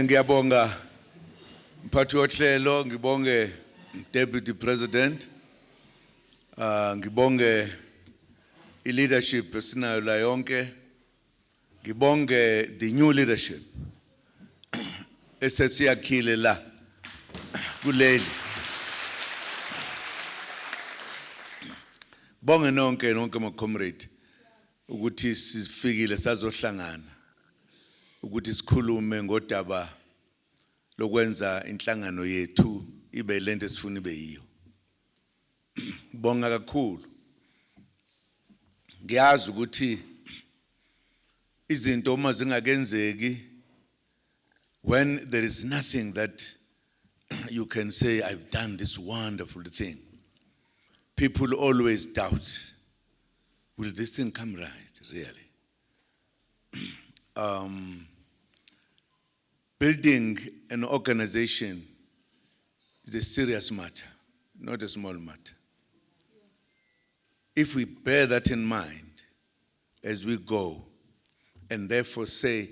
Ngiyabonga mphathi wohlelo, ngibonge Deputy President, ngibonge leadership esinayo la yonke, ngibonge the new leadership esesiyakhile la kuleli. Bonge nonke ma comrade ukuthi sifikile sazohlangana ukuthi sikhulume ngodaba lokwenza inhlangano yethu ibe lento esifuna ibe yiyo. Bonga kakhulu. Ngiyazi ukuthi izinto uma zingakenzeki, when there is nothing that you can say, I've done this wonderful thing, people always doubt, will this thing come right, really? Building an organization is a serious matter, not a small matter. If we bear that in mind as we go, and therefore say,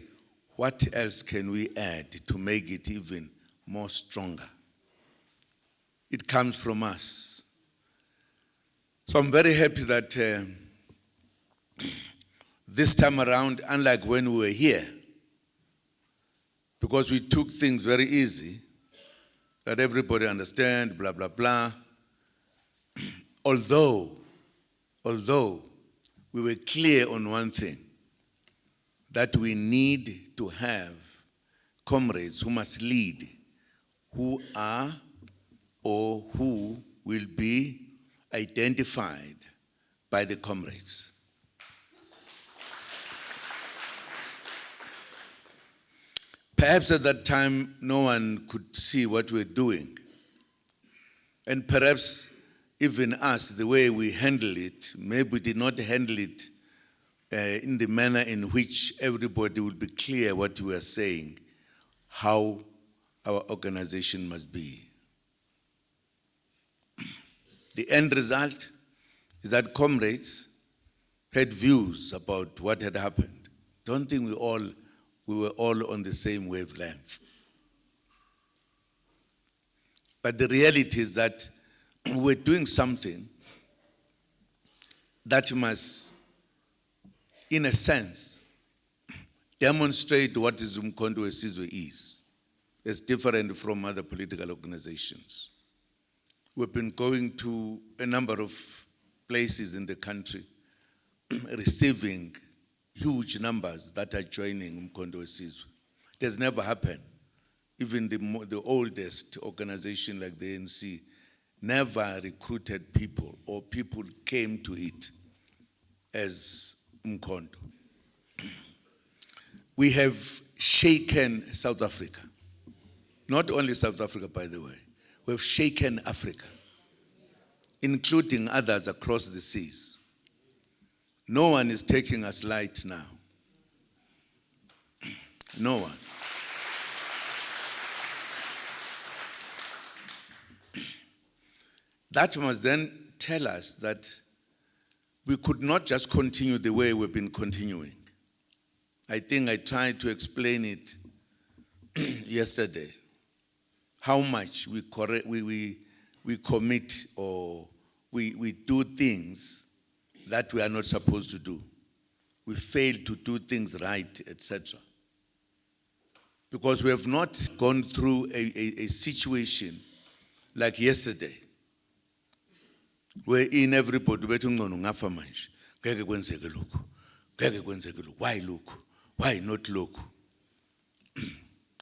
what else can we add to make it even more stronger? It comes from us. So I'm very happy that this time around, unlike when we were here, because we took things very easy, that everybody understand, blah, blah, blah. Although we were clear on one thing, that we need to have comrades who must lead, who are or who will be identified by the comrades. Perhaps at that time, no one could see what we're doing. And perhaps even us, the way we handle it, maybe we did not handle it in the manner in which everybody would be clear what we are saying, how our organization must be. The end result is that comrades had views about what had happened. Don't think we were all on the same wavelength. But the reality is that we're doing something that must, in a sense, demonstrate what Umkhonto Wesizwe is. It's different from other political organizations. We've been going to a number of places in the country, receiving huge numbers that are joining Umkhonto Wesizwe. It has never happened. Even the oldest organization like the ANC never recruited people, or people came to it as Umkhonto. We have shaken South Africa. Not only South Africa, by the way. We've shaken Africa, including others across the seas. No one is taking us light now. No one. That must then tell us that we could not just continue the way we've been continuing. I think I tried to explain it yesterday, how much we commit or we do things that we are not supposed to do. We fail to do things right, etc. Because we have not gone through a situation like yesterday, where in everybody bethi ngcono ngafa manje ngeke kwenzeke lokho, ngeke kwenzeke lokho, why lokho, why not lokho?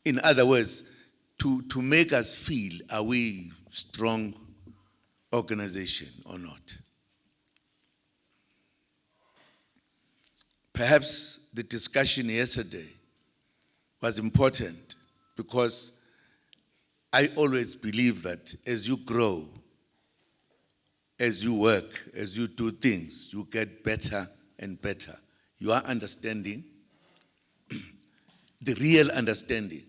In other words, to make us feel, are we strong organization or not? Perhaps the discussion yesterday was important because I always believe that as you grow, as you work, as you do things, you get better and better. You are understanding, the real understanding.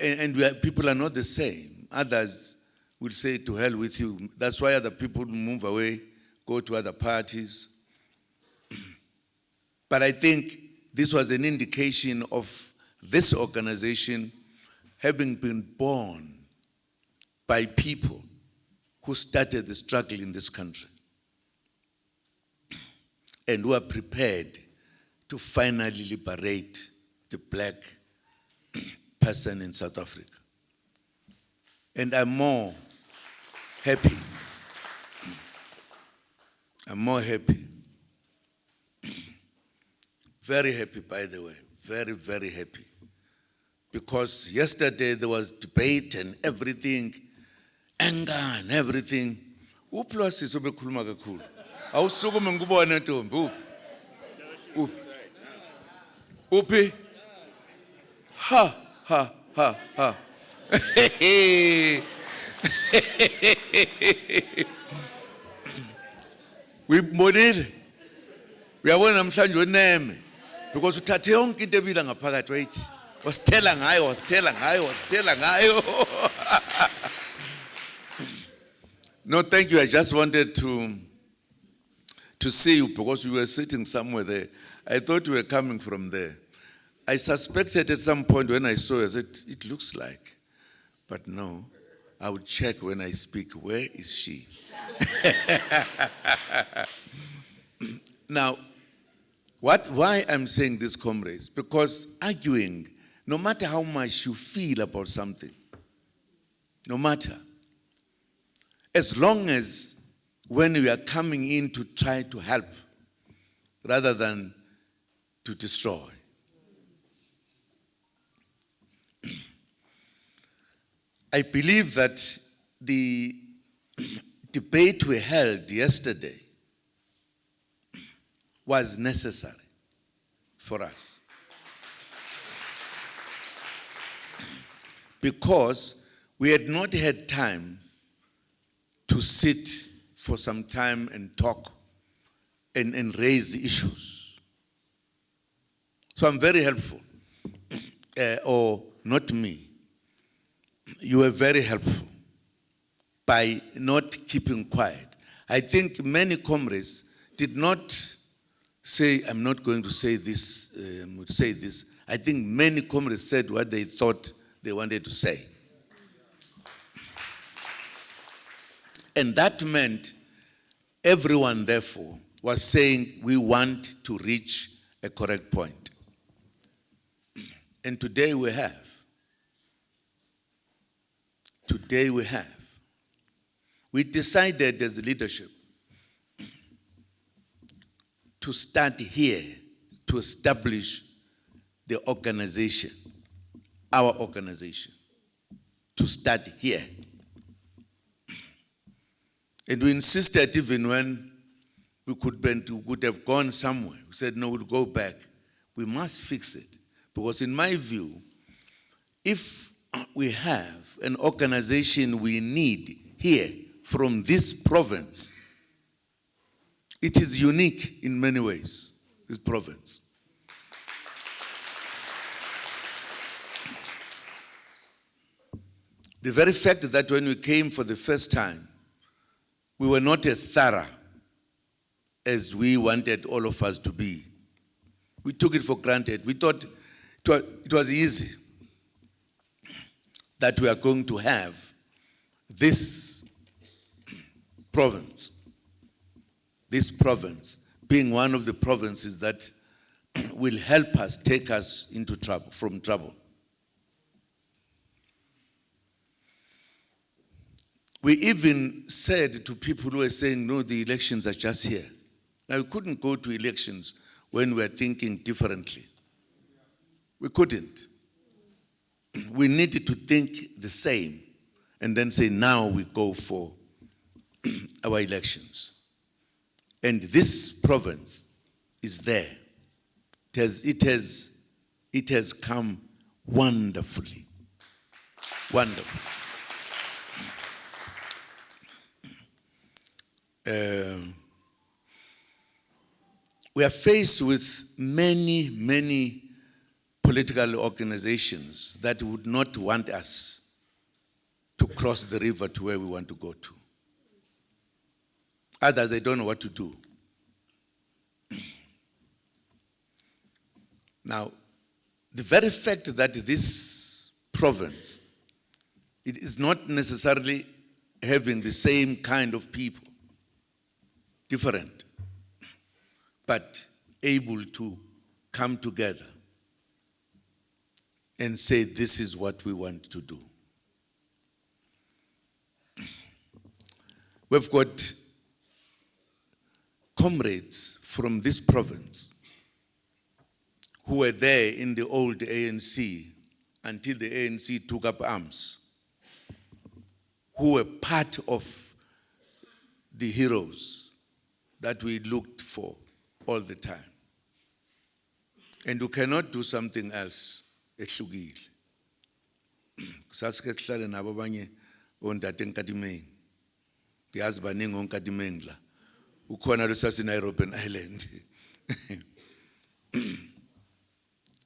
And people are not the same. Others will say, to hell with you. That's why other people move away, go to other parties. But I think this was an indication of this organization having been born by people who started the struggle in this country and who are prepared to finally liberate the black person in South Africa. And I'm more happy. I'm more happy. Very happy, by the way. Very, very happy. Because yesterday there was debate and everything, anger and everything. Uplosi sobe khuluma kakhulu. Awusukume ngikubone Ntombi. Uphi? Ha ha ha ha. We bonile. Uyabona namhlanje weneme because uthathe yonke into ebila ngaphakathi wayithi wasithela ngayo. No, thank you. I just wanted to see you because we were sitting somewhere there. I thought you were coming from there. I suspected at some point when I saw you, I said, it looks like. But no, I would check when I speak, where is she? Now, why I'm saying this, comrades? Because arguing, no matter how much you feel about something, no matter, as long as when we are coming in to try to help rather than to destroy. I believe that the debate we held yesterday was necessary for us. Because we had not had time to sit for some time and talk and raise issues. So I'm very helpful. Or not me. You were very helpful by not keeping quiet. I think many comrades did not say, I'm not going to say this, say this. I think many comrades said what they thought they wanted to say. And that meant everyone, therefore, was saying we want to reach a correct point. And today we have. Today we have. We decided as leadership to start here to establish the organization, our organization, to start here. And we insisted even when we could have gone somewhere. We said, no, we'll go back. We must fix it. Because in my view, if we have an organization we need here from this province, it is unique in many ways, this province. The very fact that when we came for the first time, we were not as thorough as we wanted all of us to be. We took it for granted. We thought it was easy that we are going to have this province being one of the provinces that will help us take us into trouble, from trouble. We even said to people who were saying, no, the elections are just here. Now, we couldn't go to elections when we were thinking differently. We couldn't. We needed to think the same and then say, now we go for our elections. And this province is there. It has come wonderfully. Wonderful. We are faced with many political organizations that would not want us to across the river to where we want to go to. Others, they don't know what to do. Now, the very fact that this province, it is not necessarily having the same kind of people, different, but able to come together and say, this is what we want to do. We've got comrades from this province who were there in the old ANC until the ANC took up arms, who were part of the heroes that we looked for all the time. And you cannot do something else ehlukile. Sasike sihlale nabo abanye ondate eNkatimeng. Ngiyazi baningi oNkatimeng la. Ukhona lo sasinayiRobben Island.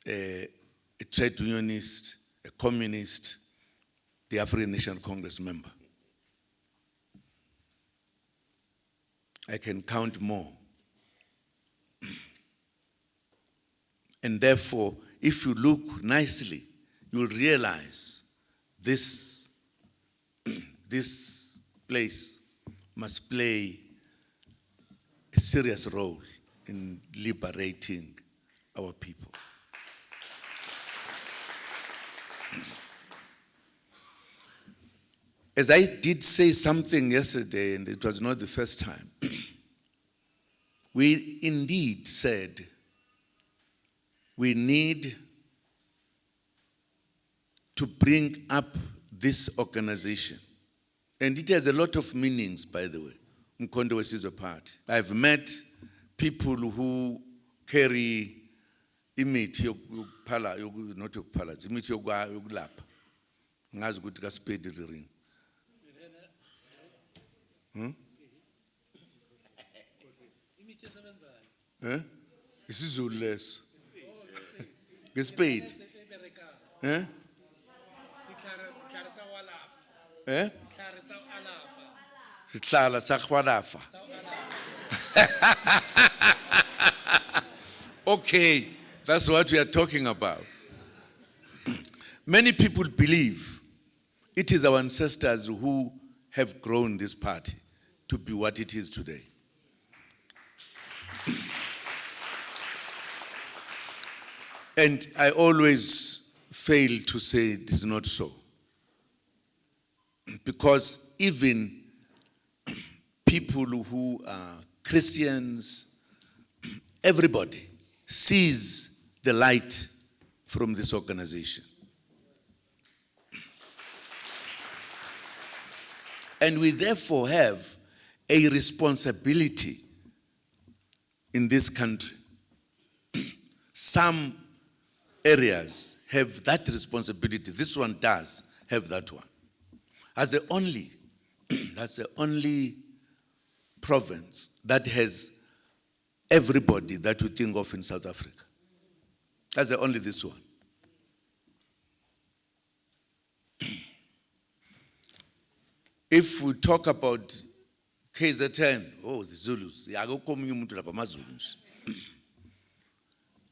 A trade unionist, a communist, the African National Congress member. I can count more. And therefore, if you look nicely, you'll realize this place must play a serious role in liberating our people. As I did say something yesterday, and it was not the first time, we indeed said we need to bring up this organization. And it has a lot of meanings, by the way, Mkhonto Wesizwe Party. I've met people who carry imithi yokuphala, not yokuphala, imithi yokulapha. Ngazi ukuthi kaSpedi ring. Isizulu leso. Ngesipedi. Sihlala sakhwalafa. Okay, that's what we are talking about. Many people believe it is our ancestors who have grown this party to be what it is today. And I always fail to say it is not so. Because even people who are Christians, everybody sees the light from this organization. And we therefore have a responsibility in this country. Some areas have that responsibility. This one does have that one. That's the only province that has everybody that we think of in South Africa. That's the only this one. If we talk about KZN, oh, the Zulus,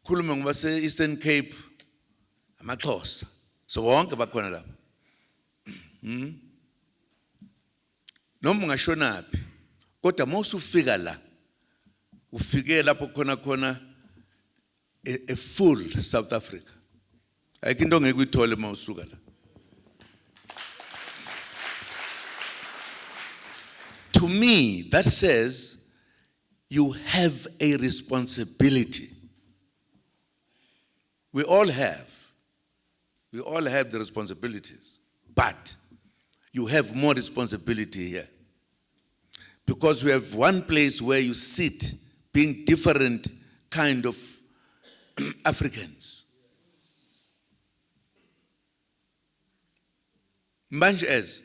khuluma ngibase Eastern Cape, amaXhosa, so wonke bakhona lapha. Noma ungashonaphi, kodwa mawusufika la, ufike lapho khona a full South Africa. Ayikho into ongeke uyithole mawusuka la. To me, that says you have a responsibility. We all have the responsibilities, but you have more responsibility here. Because we have one place where you sit being different kind of Africans. Much as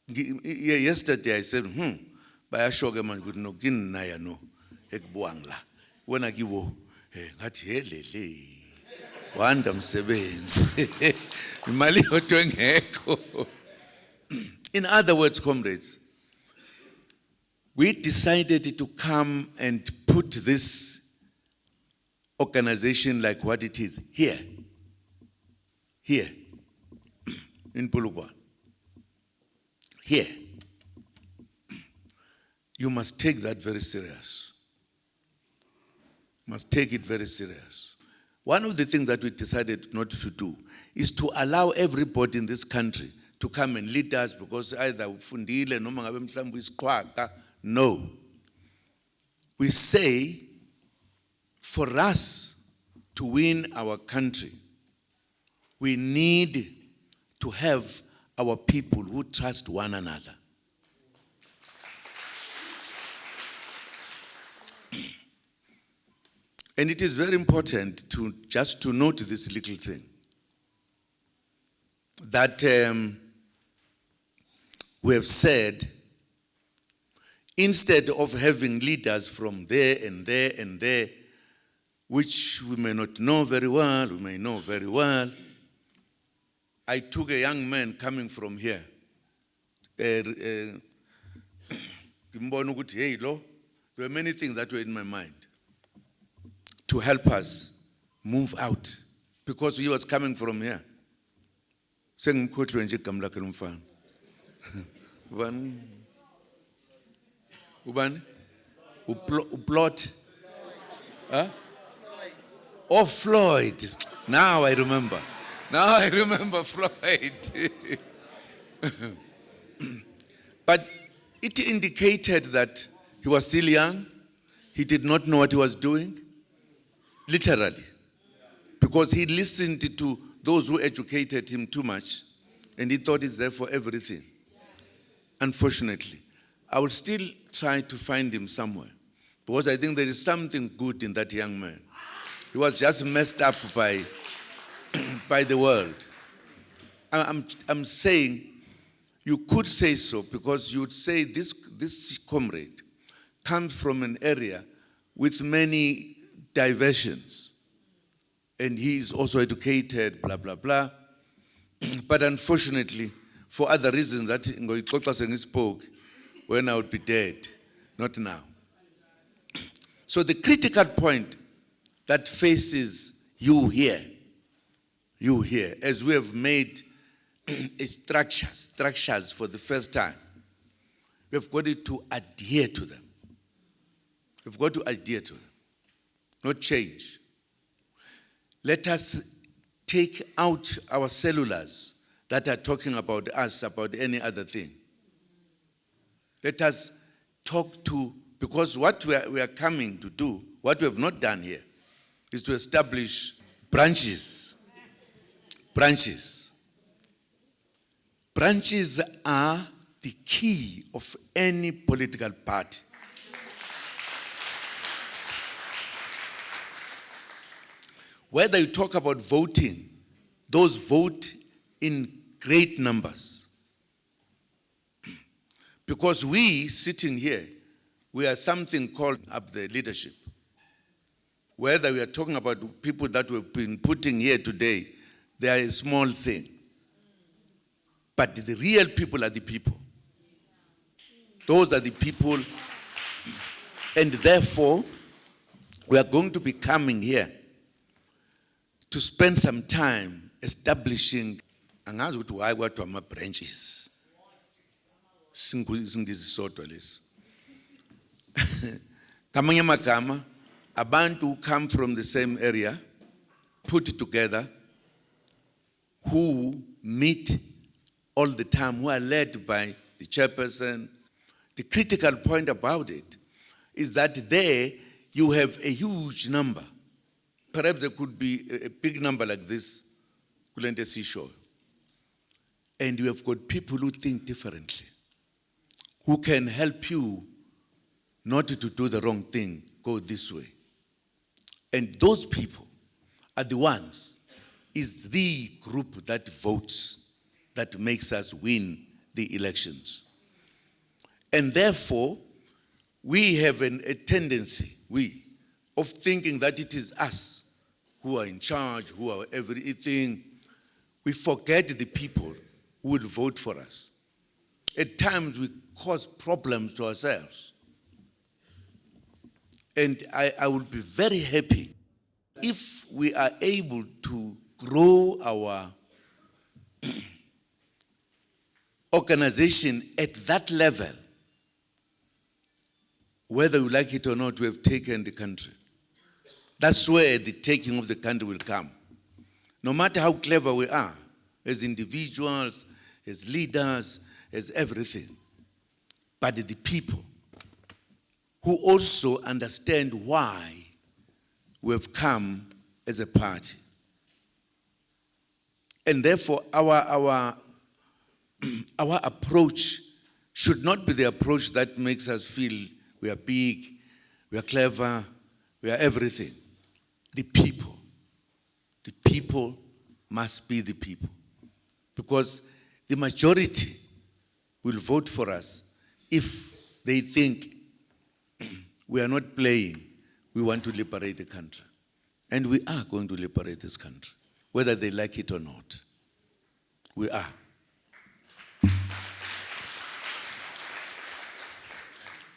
yesterday I said, bayashoke man ukuthi nokini naya no ekubuang la. Wena kiwo ngathi helele wanda msebenzi Imali yodwa engekho. In other words, comrades, we decided to come and put this organization like what it is here, in Polokwane, here. You must take that very serious. Must take it very serious. One of the things that we decided not to do is to allow everybody in this country to come and lead us because either ufundile noma ngabe mhlawumbe isiqhwaga. No. We say for us to win our country, we need to have our people who trust one another. And it is very important to just to note this little thing, that we have said, instead of having leaders from there and there and there, which we may not know very well, we may know very well, I took a young man coming from here. There were many things that were in my mind to help us move out because he was coming from here. Sengimkhohlwe nje igama lakhe lomfana. Ubani? Uplot? Huh? Oh, Floyd. Now I remember. Now I remember Floyd. But it indicated that he was still young. He did not know what he was doing. Literally. Because he listened to those who educated him too much. And he thought it's there for everything. Unfortunately. I will still try to find him somewhere. Because I think there is something good in that young man. He was just messed up by the world. I'm saying, you could say so because you would say this comrade comes from an area with many diversions. And he is also educated, blah, blah, blah. But unfortunately, for other reasons that Ngoixoxa spoke, when I would be dead, not now. So the critical point that faces you here, as we have made structures for the first time, we've got to adhere to them. We've got to adhere to them, not change. Let us take out our cellulars that are talking about us, about any other thing. Let us talk to, because what we are coming to do, what we have not done here, is to establish branches. Branches. Branches are the key of any political party. Whether you talk about voting, those vote in great numbers. Because we, sitting here, we are something called up the leadership. Whether we are talking about people that we've been putting here today, they are a small thing. But the real people are the people. Those are the people. And therefore, we are going to be coming here to spend some time establishing, angazi ukuthi why kwathiwa ama-branches. Singizisodwa lesi. Ngamanye amagama, abantu who come from the same area, put together, who meet all the time, who are led by the chairperson. The critical point about it is that there you have a huge number. Perhaps there could be a big number like this, Kulente Seashore. And you have got people who think differently, who can help you not to do the wrong thing, go this way. And those people are the ones, is the group that votes, that makes us win the elections. And therefore, we have a tendency, of thinking that it is us who are in charge, who are everything. we forget the people who will vote for us. At times we cause problems to ourselves. And I would be very happy if we are able to grow our organization at that level, whether we like it or not, we have taken the country. That's where the taking of the country will come. No matter how clever we are, as individuals, as leaders, as everything, but the people who also understand why we have come as a party. And therefore, our approach should not be the approach that makes us feel we are big, we are clever, we are everything. The people must be the people. Because the majority will vote for us if they think we are not playing, we want to liberate the country. And we are going to liberate this country, whether they like it or not. We are.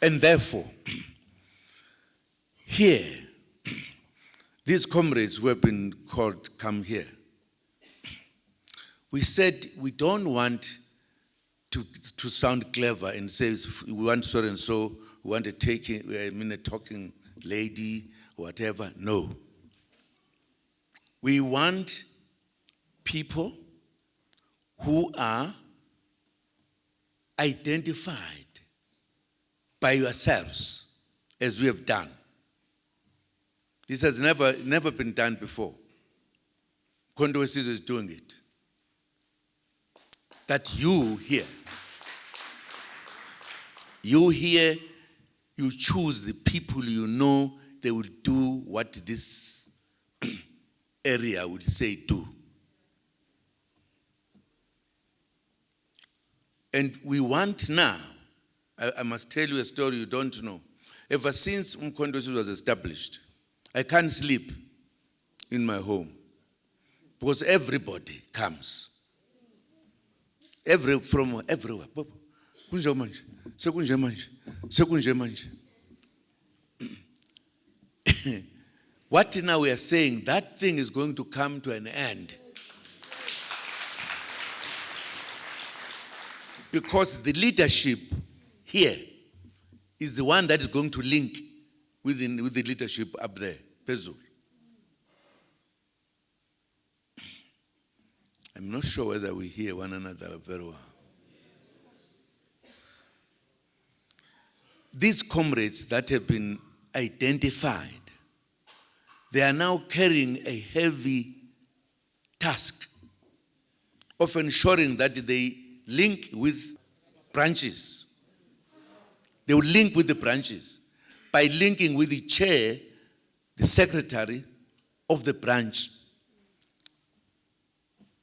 And therefore, here, these comrades who have been called, come here. We said we don't want to sound clever and say we want so and so, we want a talking lady, whatever. No. We want people who are identified by yourselves, as we have done. This has never been done before. Kondo Wesizwe is doing it. That you here, you choose the people you know they will do what this area would say do. And we want now, I must tell you a story you don't know. Ever since Umkhonto Wesizwe was established, I can't sleep in my home because everybody comes. From everywhere. What now we are saying, that thing is going to come to an end. Because the leadership here is the one that is going to link with the leadership up there, Pezul. I'm not sure whether we hear one another very well. These comrades that have been identified, they are now carrying a heavy task of ensuring that they link with branches. They will link with the branches by linking with the chair, the secretary of the branch.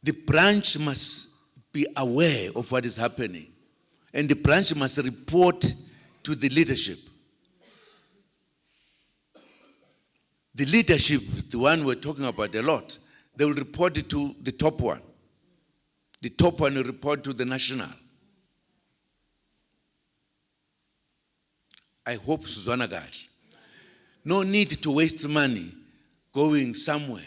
The branch must be aware of what is happening, and the branch must report to the leadership. The leadership, the one we're talking about a lot, they will report it to the top one. The top one will report to the national. I hope Suzana Gash. No need to waste money going somewhere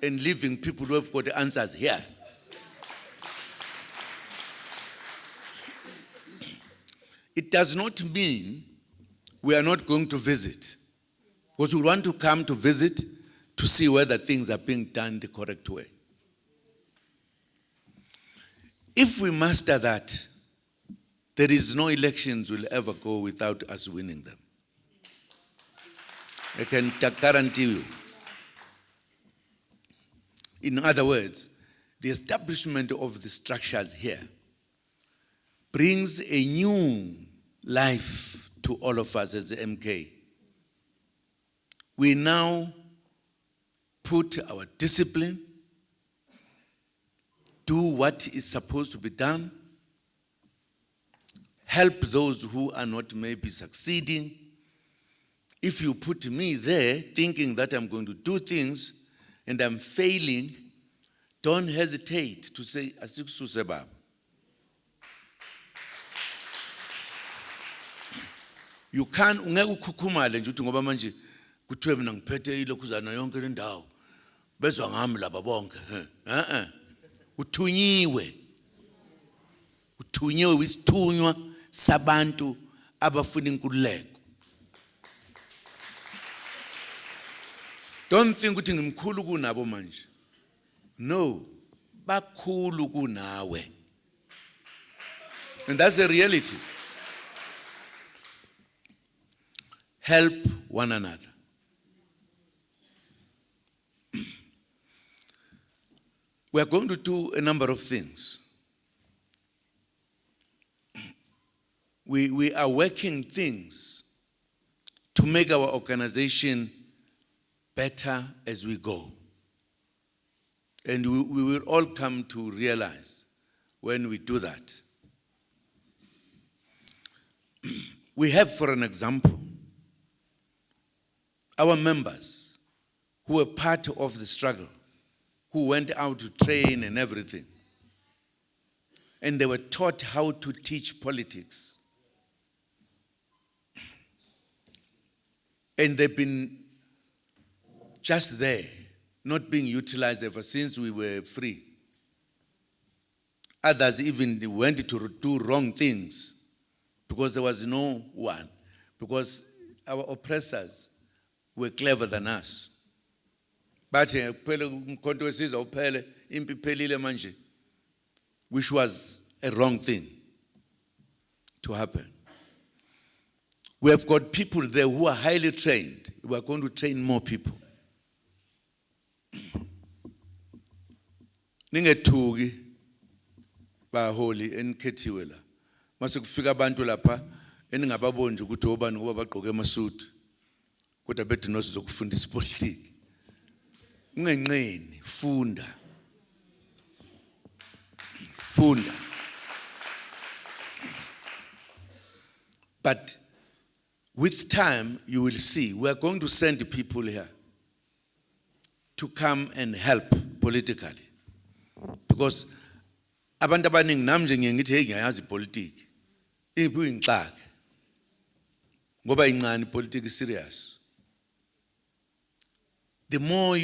and leaving people who have got the answers here. It does not mean we are not going to visit, because we want to come to visit to see whether things are being done the correct way. If we master that, there is no elections will ever go without us winning them. I can guarantee you. In other words, the establishment of the structures here brings a new life to all of us as MK. We now put our discipline, do what is supposed to be done, help those who are not maybe succeeding. If you put me there thinking that I'm going to do things and I'm failing, don't hesitate to say, asikususe baba. You can't, ungeke ukhukhumale nje uthi ngoba manje kuthiwe mina ngiphethe ilokhuzana yonke le ndawo. Bezwa ngami laba bonke. Uthunyiwe. Uthunyiwe wisithunywa sabantu abafuna inkululeko. Don't think ukuthi ngimkhulu kunabo manje. No, bakhulu kunawe. And that's the reality. Help one another. We are going to do a number of things. We are working things to make our organization better as we go. And we will all come to realize when we do that. We have, for an example, our members who were part of the struggle, who went out to train and everything. And they were taught how to teach politics. And they've been just there, not being utilized ever since we were free. Others even went to do wrong things because there was no one, because our oppressors were clever than us. But which was a wrong thing to happen. We have got people there who are highly trained. We are going to train more people. Ningethuki baholi enikhethiwe la. Mase kufika abantu lapha eningababoni nje ukuthi obani ngoba bagqoke amasuit. Kodwa bethi nosizokufundisa ipolitiki. Ungenqeni, funda. Funda. But with time, you will see, we are going to send people here to come and help politically. Because abantu abaningi nami nje ngithi hey ngiyazi ipolitiki. Iphi ingxaki? Ngoba incane ipolitiki serious. The more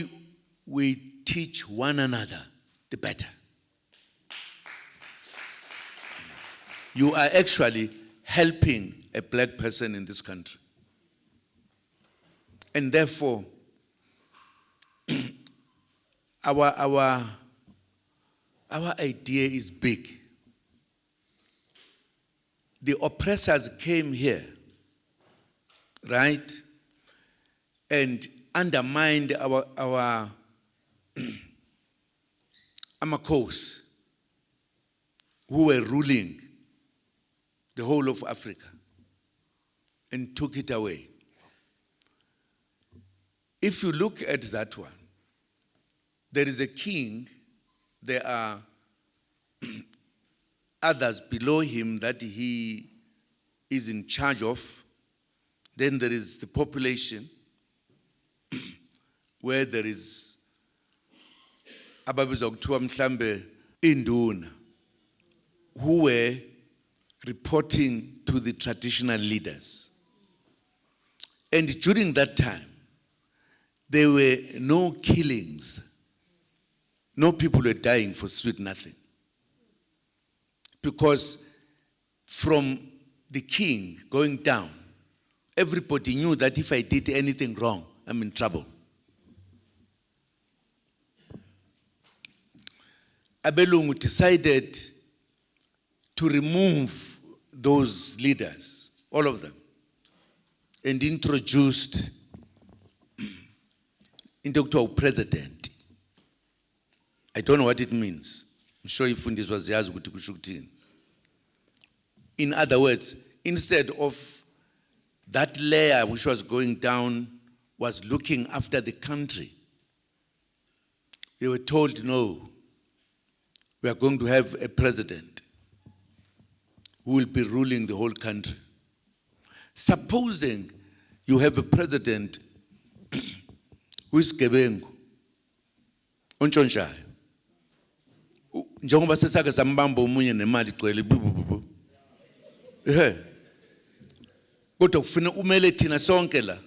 we teach one another, the better. You are actually helping a black person in this country. And therefore, our idea is big. The oppressors came here, right, and undermined our Amakos, who were ruling the whole of Africa, and took it away. If you look at that one, there is a king, there are others below him that he is in charge of. Then there is the population, where there is ababizwa kuthiwa mhlambe induna, who were reporting to the traditional leaders. And during that time, there were no killings. No people were dying for sweet nothing. Because from the king going down, everybody knew that if I did anything wrong, I'm in trouble. Abelungu decided to remove those leaders, all of them, and introduced into president. I don't know what it means. I'm sure if this was the. In other words, instead of that layer which was going down was looking after the country, they were told, no, we are going to have a president who will be ruling the whole country. Supposing you have a president who is Gebengu, Onchonshayo, njengoba sesake sambamba umunye nemali igcwele bubububu. Kodwa kufuna umele thina sonke la.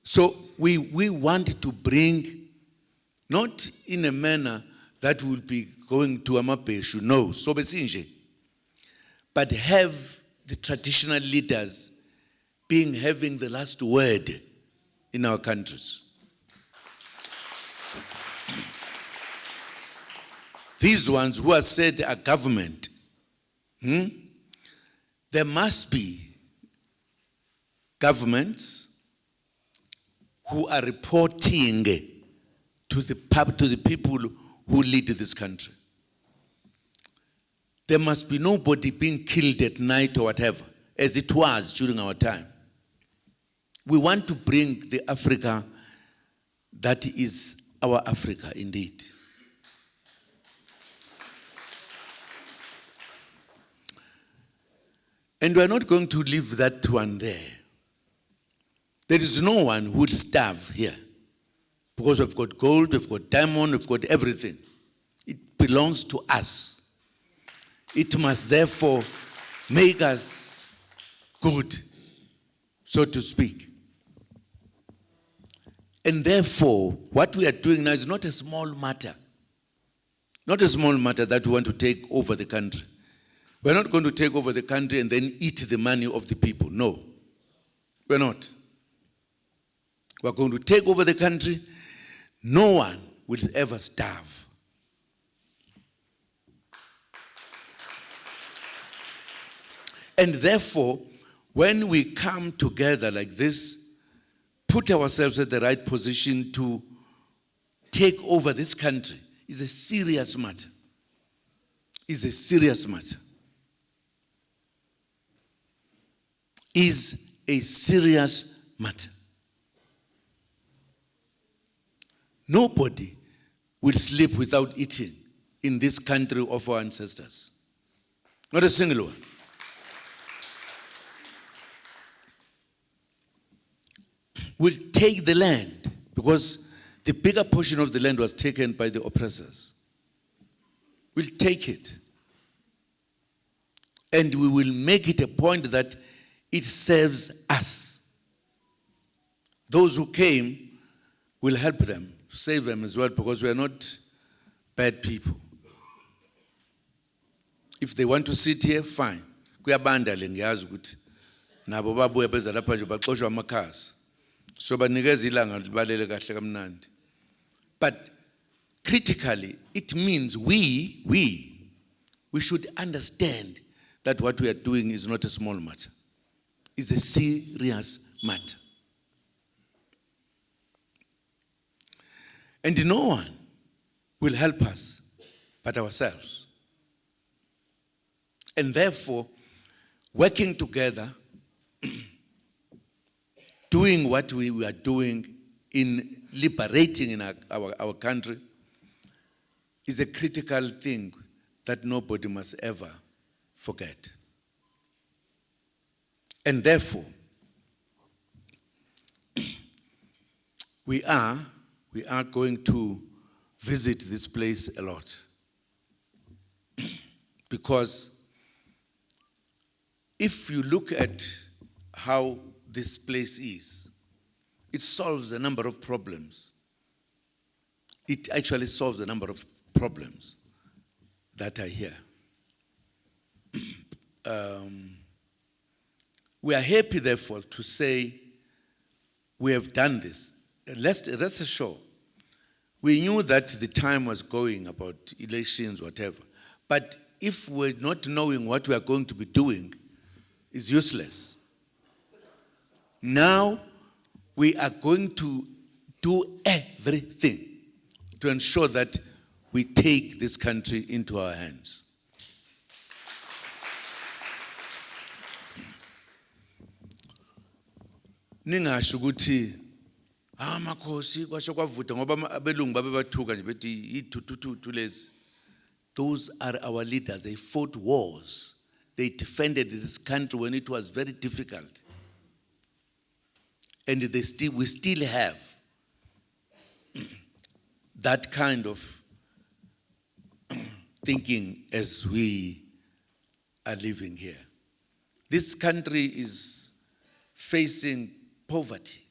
So we want to bring, not in a manner that will be going to amabheshu, no, so besinje, but have the traditional leaders having the last word in our countries. These ones who are said are government, there must be governments who are reporting to the people who lead this country. There must be nobody being killed at night or whatever, as it was during our time. We want to bring the Africa that is our Africa indeed. And we are not going to leave that one there. There is no one who will starve here, because we've got gold, we've got diamond, we've got everything. It belongs to us. It must therefore make us good, so to speak. And therefore, what we are doing now is not a small matter. Not a small matter that we want to take over the country. We're not going to take over the country and then eat the money of the people. No, we're not. We're going to take over the country. No one will ever starve. And therefore, when we come together like this, put ourselves at the right position to take over this country is a serious matter. Is a serious matter. Is a serious matter. Nobody will sleep without eating in this country of our ancestors. Not a single one. We'll take the land, because the bigger portion of the land was taken by the oppressors. We'll take it. And we will make it a point that it serves us. Those who came will help them, save them as well, because we are not bad people. If they want to sit here, fine. Kuyabandale ngiyazi ukuthi nabo babuya beza lapha nje baqoshwa amakhasi. So banikeza ilanga libalele kahle kamnandi. But critically, it means we should understand that what we are doing is not a small matter. It's a serious matter. And no one will help us but ourselves. And therefore, working together, doing what we are doing in liberating in our country is a critical thing that nobody must ever forget. And therefore, we are going to visit this place a lot. Because if you look at how this place is, it solves a number of problems. It actually solves a number of problems that are here. We are happy, therefore, to say we have done this. Rest assured, we knew that the time was going about elections, whatever. But if we're not knowing what we are going to be doing, it's useless. Now, we are going to do everything to ensure that we take this country into our hands. Ningasho ukuthi amakhosi kwasho kwavuta ngoba abelungu babebathuka nje bethi ithuthuthu lezi. Those are our leaders. They fought wars. They defended this country when it was very difficult. And we still have that kind of thinking as we are living here. This country is facing poverty.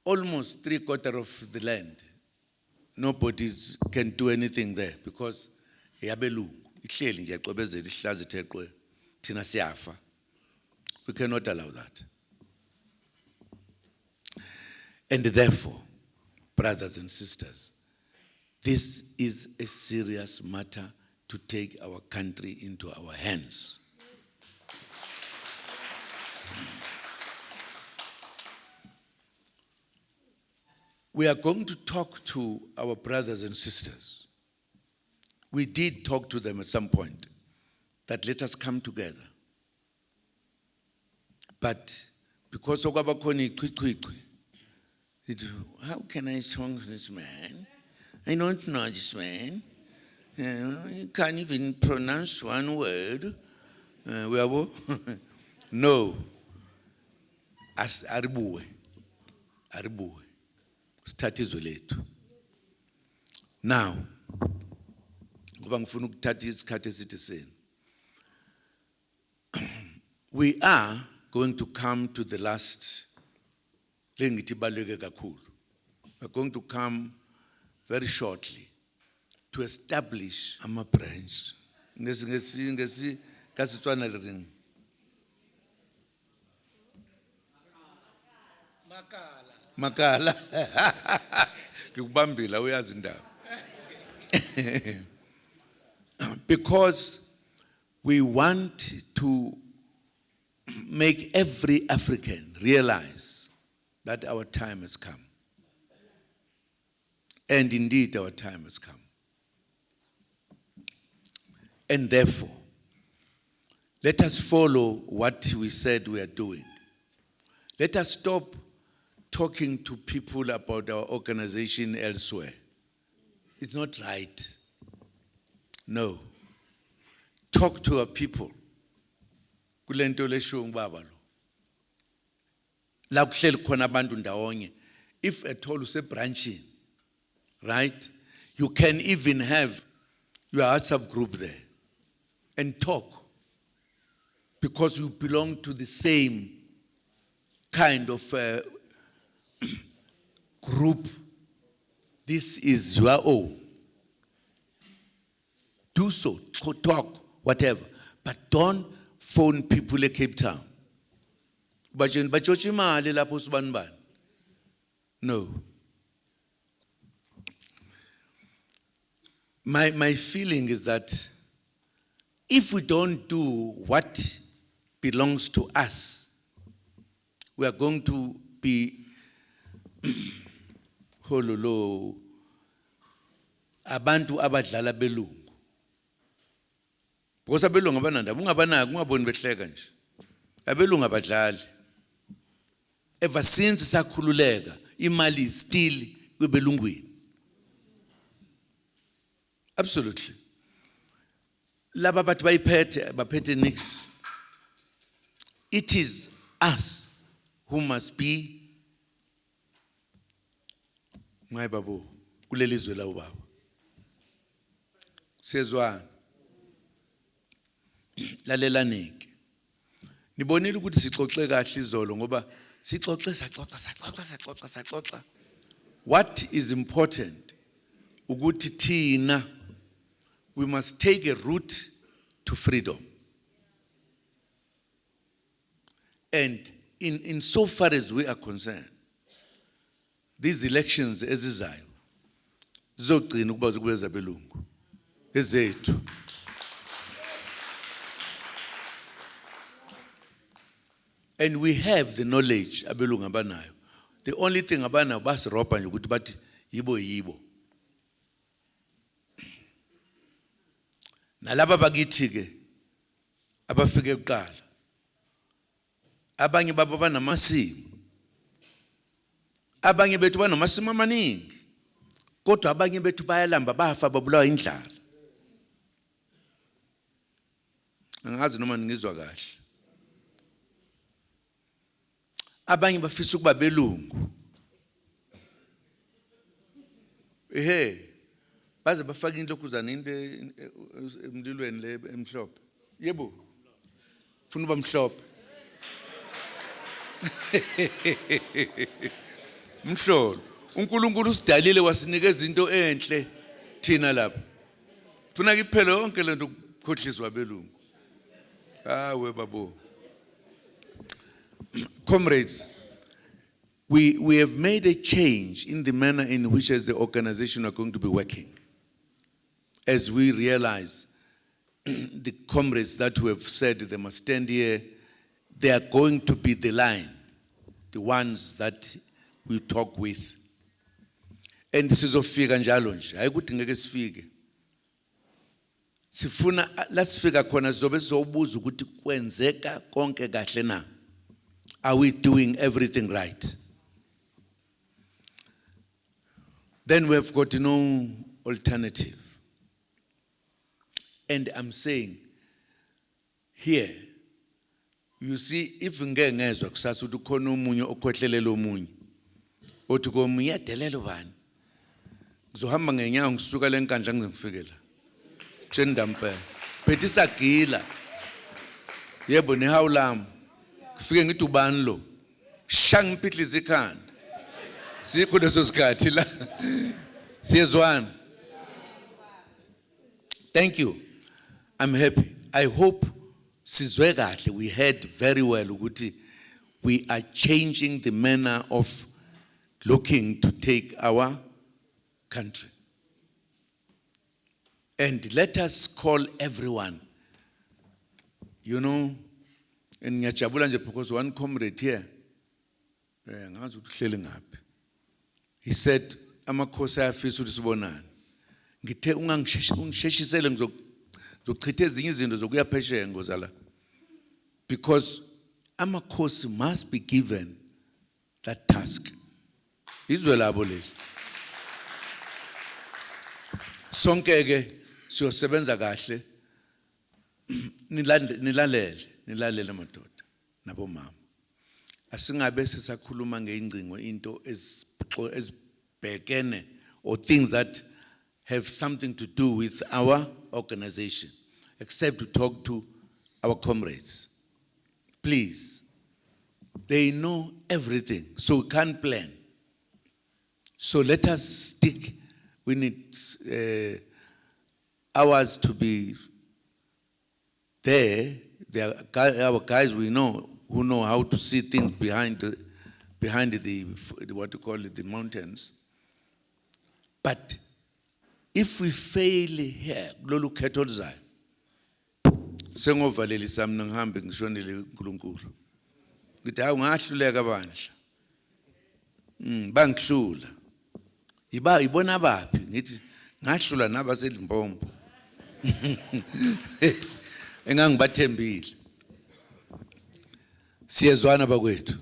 Almost 3/4 of the land. Nobody can do anything there because yabelungu ihleli nje aqobezela ihlazo itheqwe thina siyafa. We cannot allow that. And therefore, brothers and sisters, this is a serious matter to take our country into our hands. We are going to talk to our brothers and sisters. We did talk to them at some point that let us come together. But because of how can I song this man? I don't know this man. You can't even pronounce one word. No. As Aribuwe. Start izolethu. Now, we are going to come to the last. We're going to come very shortly to establish a branch. Makala. Because we want to make every African realize that our time has come. And indeed, our time has come. And therefore, let us follow what we said we are doing. Let us stop talking to people about our organization elsewhere. It's not right. No. Talk to our people. If at all you say branching, right? You can even have your WhatsApp group there and talk because you belong to the same kind of group. This is your own. Do so, talk, whatever. But don't phone people in Cape Town. No. My feeling is that if we don't do what belongs to us, we are going to be abantu abadlala belungu. Because abelungu abananda ungabana ungaboni behleka nje. Abelungu abadlali. Ever since sakhululeka imali is still kwebelungwini. Absolutely. Laba bathi bayiphethe baphethe nix. It is us who must be my babu kulelizwe la ubaba. Sezwana. Lalelanike. Nibonile ukuthi sixoxe kahle izolo ngoba sixoxe saxoxa. What is important ukuthi thina we must take a route to freedom. And in so far as we are concerned, these elections ezizayo zizogcina ukuba zikubeza belungu ezethu. And we have the knowledge abelungu abanayo. The only thing abanayo basirobha nje ukuthi bathi yibo. Nalaba bakithi ke abafike kuqala. Abanye baba banamasimo. Abanye bethu banamasimo amaningi. Kodwa abanye bethu bayalamba bafa babulawa indlala. Angazi noma ngizwa kahle. Abanye bafisa ukuba belungu. baze bafaka inhlokuzana into emlilweni le emhlophe. Yebo. Funa uba mhlophe. Mhlolo. uNkulunkulu usidalile wasinikeza into enhle thina lapha. Funa kuphela yonke lento ukukhohliswa belungu. We babo. Comrades, we have made a change in the manner in which as the organization are going to be working. As we realize the comrades that who have said they must stand here, they are going to be the line, the ones that we talk with. And sizofika njalo nje, ayikuthi ngeke sifike. Sifuna lasifika khona sizobe sizobuza ukuthi kwenzeka konke kahle na. Are we doing everything right? Then we have got no alternative. And I'm saying, here, you see, if ngengezwa kusasa ukuthi khona umunye okhohlelela omunye, othi komunye yadelela ubani, ngizohamba ngenyawo ngisuka lenkandla ngizofikela. Chendampe, bethi sagila, yebo nehawulami, kufike ngithi ubani lo, shang pitliza ikhanda. Sikho leso sikhathi la. Siyezwana. Thank you. I'm happy. I hope sizwe kahle we heard very well ukuthi we are changing the manner of looking to take our country. And let us call everyone. You know, and ngiyajabula nje because one comrade here, ngazi ukuthi uhleli ngaphi. He said, amakhosi ayafisa ukuthi sibonane. Ngithe ungangisheshisele ngizochitha ezinye izinto zokuya phesheya ngozala. Because amakhosi must be given that task. Izwe labo leli. Sonke ke siyosebenza kahle. Nilalele madoda nabo mama. Asingabe sisakhuluma ngeingcingo into ezibhekene or things that have something to do with our organization, except to talk to our comrades. Please. They know everything, so we can't plan. So let us stick. We need hours to be there. There are our guys we know who know how to see things behind the what you call it, the mountains. But if we fail here, lolu khetho oluzayo, sengovalelisa mina ngihambe ngishonele uNkulunkulu. Ngithi hayi ungahluleka bandla. Bangihlula. Ibona baphi ngithi ngahlula nabasedlimpompo. Engangibathembile. Siyezwana bakwethu.